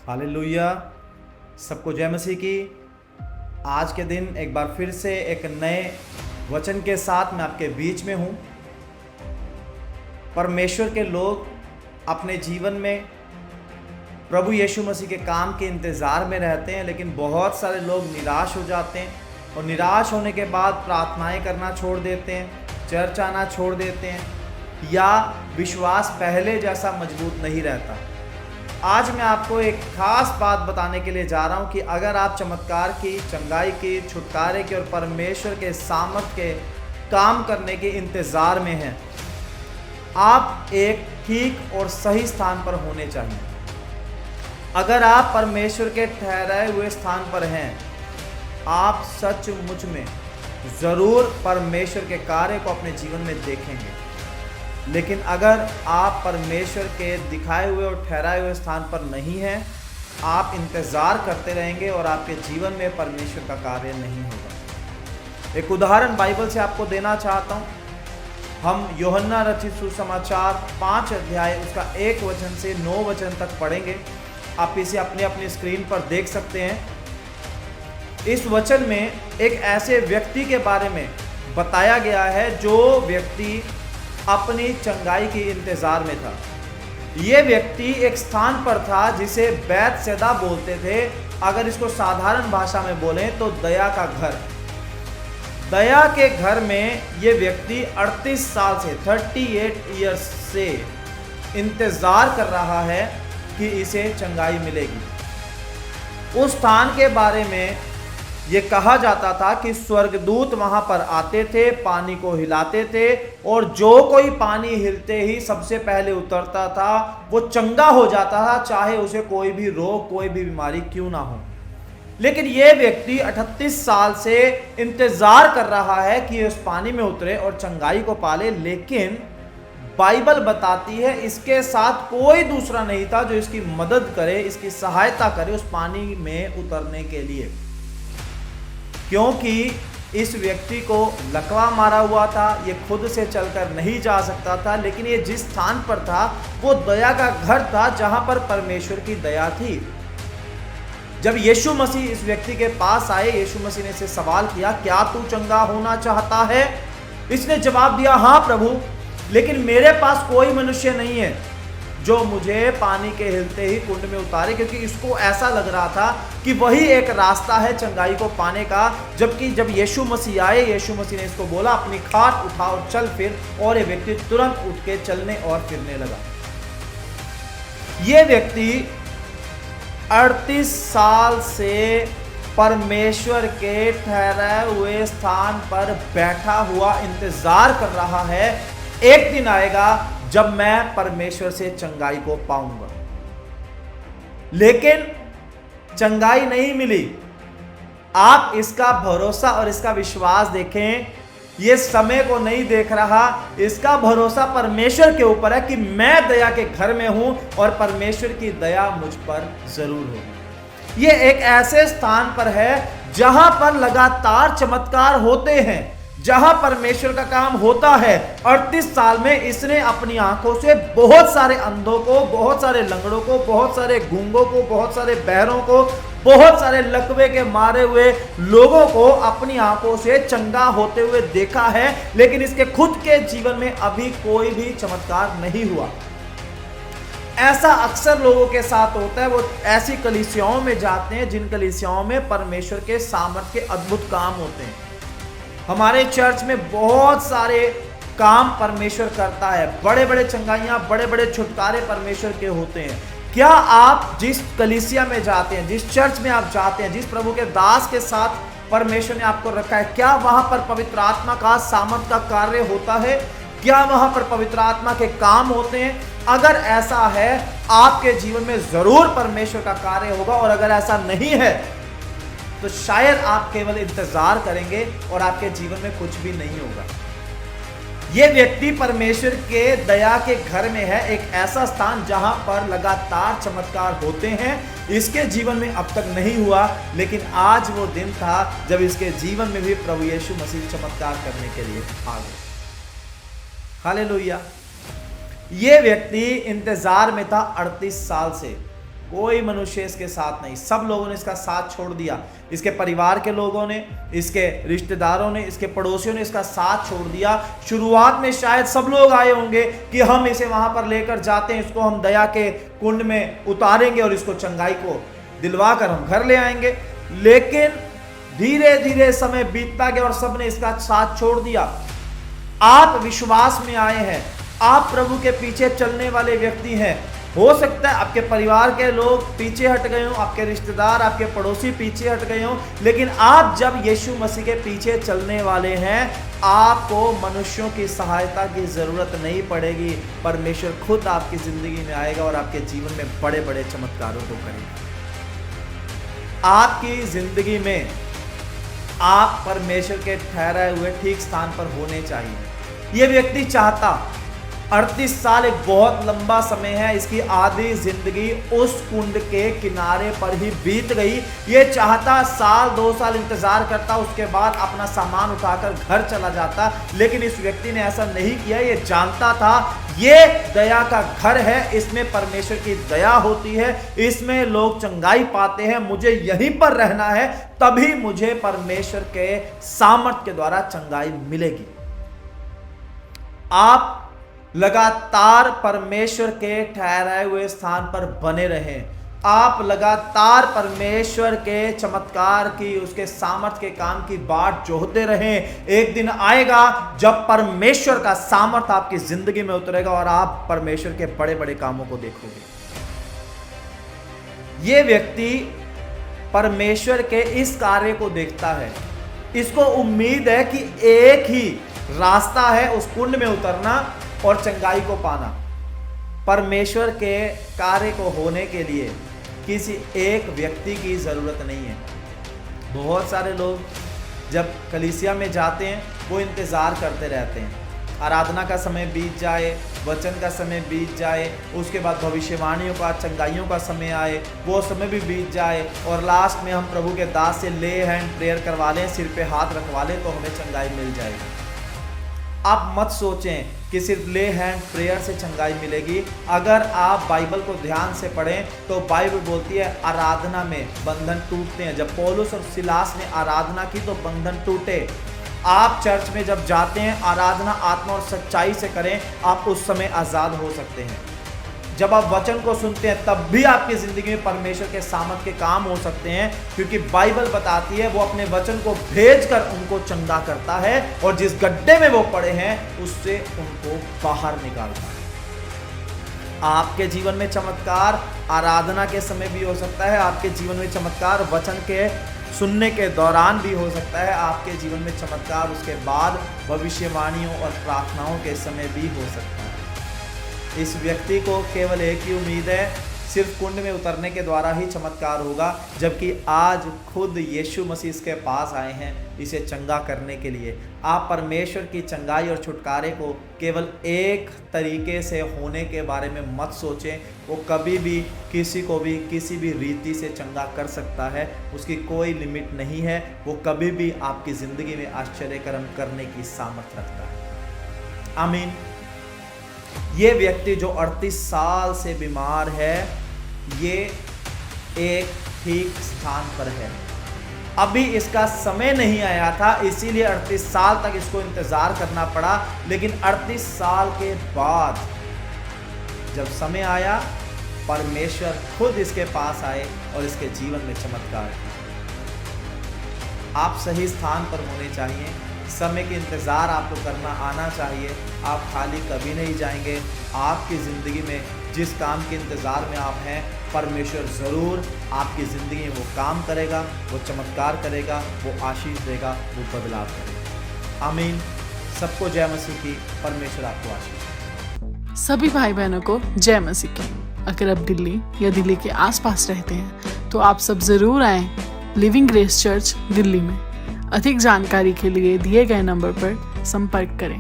Hallelujah. सबको जय मसीह की। आज के दिन एक बार फिर से एक नए वचन के साथ मैं आपके बीच में हूँ। परमेश्वर के लोग अपने जीवन में प्रभु यीशु मसीह के काम के इंतज़ार में रहते हैं, लेकिन बहुत सारे लोग निराश हो जाते हैं और निराश होने के बाद प्रार्थनाएं करना छोड़ देते हैं, चर्च आना छोड़ देते हैं, या विश्वास पहले जैसा मजबूत नहीं रहता। आज मैं आपको एक खास बात बताने के लिए जा रहा हूं कि अगर आप चमत्कार की, चंगाई की, छुटकारे की और परमेश्वर के सामर्थ के काम करने के इंतज़ार में हैं, आप एक ठीक और सही स्थान पर होने चाहिए। अगर आप परमेश्वर के ठहराए हुए स्थान पर हैं, आप सचमुच में ज़रूर परमेश्वर के कार्य को अपने जीवन में देखेंगे। लेकिन अगर आप परमेश्वर के दिखाए हुए और ठहराए हुए स्थान पर नहीं हैं, आप इंतज़ार करते रहेंगे और आपके जीवन में परमेश्वर का कार्य नहीं होगा। एक उदाहरण बाइबल से आपको देना चाहता हूँ। हम यूहन्ना रचित सुसमाचार 5 अध्याय उसका 1 वचन से 9 वचन तक पढ़ेंगे। आप इसे अपनी स्क्रीन पर देख सकते हैं। इस वचन में एक ऐसे व्यक्ति के बारे में बताया गया है जो व्यक्ति अपनी चंगाई के इंतज़ार में था। ये व्यक्ति एक स्थान पर था जिसे बैतसैदा बोलते थे। अगर इसको साधारण भाषा में बोलें तो दया का घर। दया के घर में ये व्यक्ति 38 साल से 38 ईयर्स से इंतज़ार कर रहा है कि इसे चंगाई मिलेगी। उस स्थान के बारे में ये कहा जाता था कि स्वर्गदूत वहां पर आते थे, पानी को हिलाते थे, और जो कोई पानी हिलते ही सबसे पहले उतरता था वो चंगा हो जाता था, चाहे उसे कोई भी रोग, कोई भी बीमारी क्यों ना हो। लेकिन ये व्यक्ति 38 साल से इंतजार कर रहा है कि उस पानी में उतरे और चंगाई को पाले, लेकिन बाइबल बताती है इसके साथ कोई दूसरा नहीं था जो इसकी मदद करे, इसकी सहायता करे उस पानी में उतरने के लिए। क्योंकि इस व्यक्ति को लकवा मारा हुआ था, ये खुद से चलकर नहीं जा सकता था। लेकिन ये जिस स्थान पर था वो दया का घर था, जहां पर परमेश्वर की दया थी। जब यीशु मसीह इस व्यक्ति के पास आए, यीशु मसीह ने इसे सवाल किया, क्या तू चंगा होना चाहता है? इसने जवाब दिया, हाँ प्रभु, लेकिन मेरे पास कोई मनुष्य नहीं है जो मुझे पानी के हिलते ही कुंड में उतारे, क्योंकि इसको ऐसा लग रहा था कि वही एक रास्ता है चंगाई को पाने का। जबकि जब यीशु मसीह आए, यीशु मसीह ने इसको बोला, अपनी खाट उठा और चल फिर, और ये व्यक्ति तुरंत उठ के चलने और फिरने लगा। ये व्यक्ति 38 साल से परमेश्वर के ठहराए हुए स्थान पर बैठा हुआ इंतजार कर रहा है, एक दिन आएगा जब मैं परमेश्वर से चंगाई को पाऊंगा। लेकिन चंगाई नहीं मिली। आप इसका भरोसा और इसका विश्वास देखें। ये समय को नहीं देख रहा, इसका भरोसा परमेश्वर के ऊपर है कि मैं दया के घर में हूं और परमेश्वर की दया मुझ पर जरूर होगी। ये एक ऐसे स्थान पर है जहां पर लगातार चमत्कार होते हैं, जहां परमेश्वर का काम होता है। 38 साल में इसने अपनी आंखों से बहुत सारे अंधों को, बहुत सारे लंगड़ों को, बहुत सारे गूंगों को, बहुत सारे बहरों को, बहुत सारे लकवे के मारे हुए लोगों को अपनी आंखों से चंगा होते हुए देखा है। लेकिन इसके खुद के जीवन में अभी कोई भी चमत्कार नहीं हुआ। ऐसा अक्सर लोगों के साथ होता है। वो ऐसी कलीसियाओं में जाते हैं जिन कलीसियाओं में परमेश्वर के सामर्थ्य के अद्भुत काम होते हैं। हमारे चर्च में बहुत सारे काम परमेश्वर करता है, बड़े बड़े चंगाइयाँ, बड़े बड़े छुटकारे परमेश्वर के होते हैं। क्या आप जिस कलीसिया में जाते हैं, जिस चर्च में आप जाते हैं, जिस प्रभु के दास के साथ परमेश्वर ने आपको रखा है, क्या वहां पर पवित्र आत्मा का सामर्थ का कार्य होता है? क्या वहां पर पवित्र आत्मा के काम होते हैं? अगर ऐसा है, आपके जीवन में जरूर परमेश्वर का कार्य होगा। और अगर ऐसा नहीं है तो शायद आप केवल इंतजार करेंगे और आपके जीवन में कुछ भी नहीं होगा। यह व्यक्ति परमेश्वर के दया के घर में है, एक ऐसा स्थान जहां पर लगातार चमत्कार होते हैं। इसके जीवन में अब तक नहीं हुआ, लेकिन आज वो दिन था जब इसके जीवन में भी प्रभु यीशु मसीह चमत्कार करने के लिए आ गए। हालेलुया। ये व्यक्ति इंतजार में था 38 साल से। कोई मनुष्य इसके साथ नहीं। सब लोगों ने इसका साथ छोड़ दिया। इसके परिवार के लोगों ने, इसके रिश्तेदारों ने, इसके पड़ोसियों ने इसका साथ छोड़ दिया। शुरुआत में शायद सब लोग आए होंगे कि हम इसे वहां पर लेकर जाते हैं, इसको हम दया के कुंड में उतारेंगे और इसको चंगाई को दिलवा कर हम घर ले आएंगे। लेकिन धीरे धीरे समय बीतता गया और सबने इसका साथ छोड़ दिया। आप विश्वास में आए हैं, आप प्रभु के पीछे चलने वाले व्यक्ति हैं। हो सकता है आपके परिवार के लोग पीछे हट गए हों, आपके रिश्तेदार, आपके पड़ोसी पीछे हट गए हों, लेकिन आप जब यीशु मसीह के पीछे चलने वाले हैं, आपको मनुष्यों की सहायता की जरूरत नहीं पड़ेगी। परमेश्वर खुद आपकी जिंदगी में आएगा और आपके जीवन में बड़े बड़े चमत्कारों को करेगा। आपकी जिंदगी में आप परमेश्वर के ठहराए हुए ठीक स्थान पर होने चाहिए। यह व्यक्ति चाहता, 38 साल एक बहुत लंबा समय है, इसकी आधी जिंदगी उस कुंड के किनारे पर ही बीत गई। ये चाहता साल 2 साल इंतजार करता, उसके बाद अपना सामान उठाकर घर चला जाता, लेकिन इस व्यक्ति ने ऐसा नहीं किया। ये जानता था ये दया का घर है, इसमें परमेश्वर की दया होती है, इसमें लोग चंगाई पाते हैं, मुझे यहीं पर रहना है, तभी मुझे परमेश्वर के सामर्थ्य के द्वारा चंगाई मिलेगी। आप लगातार परमेश्वर के ठहराए हुए स्थान पर बने रहें। आप लगातार परमेश्वर के चमत्कार की, उसके सामर्थ्य के काम की बाट जोहते रहें। एक दिन आएगा जब परमेश्वर का सामर्थ्य आपकी जिंदगी में उतरेगा और आप परमेश्वर के बड़े बड़े कामों को देखोगे। यह व्यक्ति परमेश्वर के इस कार्य को देखता है। इसको उम्मीद है कि एक ही रास्ता है उस कुंड में उतरना और चंगाई को पाना। परमेश्वर के कार्य को होने के लिए किसी एक व्यक्ति की ज़रूरत नहीं है। बहुत सारे लोग जब कलीसिया में जाते हैं वो इंतज़ार करते रहते हैं, आराधना का समय बीत जाए, वचन का समय बीत जाए, उसके बाद भविष्यवाणियों का, चंगाइयों का समय आए, वो समय भी बीत जाए और लास्ट में हम प्रभु के दास से ले हैंड प्रेयर करवा लें, सिर पे हाथ रखवा लें तो हमें चंगाई मिल जाएगी। आप मत सोचें कि सिर्फ ले हैंड प्रेयर से चंगाई मिलेगी। अगर आप बाइबल को ध्यान से पढ़ें तो बाइबल बोलती है आराधना में बंधन टूटते हैं। जब पौलुस और सिलास ने आराधना की तो बंधन टूटे। आप चर्च में जब जाते हैं, आराधना आत्मा और सच्चाई से करें, आप उस समय आज़ाद हो सकते हैं। जब आप वचन को सुनते हैं तब भी आपकी ज़िंदगी में परमेश्वर के सामर्थ के काम हो सकते हैं, क्योंकि बाइबल बताती है वो अपने वचन को भेजकर उनको चंगा करता है और जिस गड्ढे में वो पड़े हैं उससे उनको बाहर निकालता है। आपके जीवन में चमत्कार आराधना के समय भी हो सकता है, आपके जीवन में चमत्कार वचन के सुनने के दौरान भी हो सकता है, आपके जीवन में चमत्कार उसके बाद भविष्यवाणियों और प्रार्थनाओं के समय भी हो सकता है। इस व्यक्ति को केवल एक ही उम्मीद है, सिर्फ कुंड में उतरने के द्वारा ही चमत्कार होगा, जबकि आज खुद यीशु मसीह इसके पास आए हैं इसे चंगा करने के लिए। आप परमेश्वर की चंगाई और छुटकारे को केवल एक तरीके से होने के बारे में मत सोचें। वो कभी भी किसी को भी किसी भी रीति से चंगा कर सकता है, उसकी कोई लिमिट नहीं है। वो कभी भी आपकी ज़िंदगी में आश्चर्यकर्म करने की सामर्थ्य रखता है। आमीन। ये व्यक्ति जो 38 साल से बीमार है, ये एक ठीक स्थान पर है। अभी इसका समय नहीं आया था, इसीलिए 38 साल तक इसको इंतज़ार करना पड़ा। लेकिन 38 साल के बाद जब समय आया, परमेश्वर खुद इसके पास आए और इसके जीवन में चमत्कार किया। आप सही स्थान पर होने चाहिए। समय के इंतज़ार आपको करना आना चाहिए। आप खाली कभी नहीं जाएंगे। आपकी ज़िंदगी में जिस काम के इंतज़ार में आप हैं, परमेश्वर ज़रूर आपकी ज़िंदगी में वो काम करेगा, वो चमत्कार करेगा, वो आशीष देगा, वो बदलाव करेगा। आमीन। सबको जय मसीह की। परमेश्वर आपको आशीष। सभी भाई बहनों को जय मसीह की। अगर आप दिल्ली या दिल्ली के आसपास रहते हैं तो आप सब ज़रूर आएँ लिविंग ग्रेस चर्च दिल्ली में। अधिक जानकारी के लिए दिए गए नंबर पर संपर्क करें।